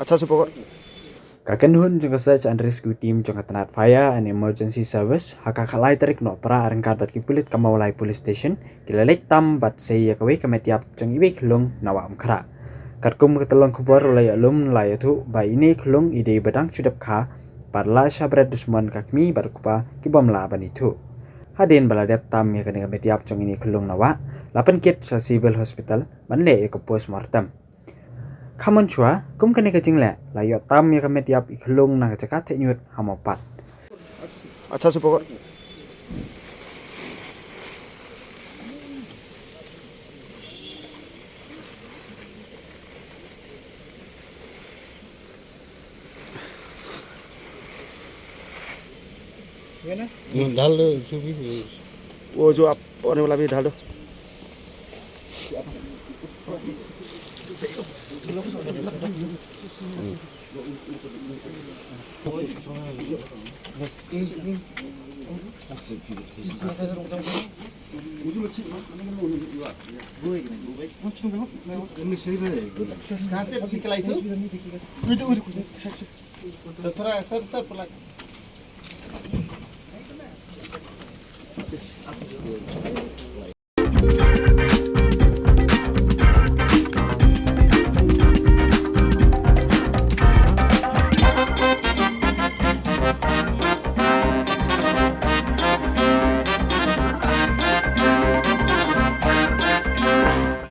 अच्छा से pokok. Kynhun juga search and rescue team juga tnad fire and emergency service haka khalai tarik Nohprah ryngkat bat pulit ke Mawlai Police Station kila leit tam bat sei kawei metiap jong iwei Khyllung na Wahumkhrah. Katkum ketelong Khubor ulai alum lai iathuh ba ini Khyllung ide badang sudap kha parla Shah Bret dusmon kmie bat kupa kibom la ban ithuh. Hadien baladep tam ya kene metiap jong ini Khyllung na wa la pynkit Shillong Civil Hospital manle ke mortem. Kham mynshwa kum kene kecing le la yo tam ya metiap kyllung na caka tenyut hamopat. अच्छा से pokok. डाल दो वो जो आप होने वाला भी डाल दो. थोड़ा सर सर पलट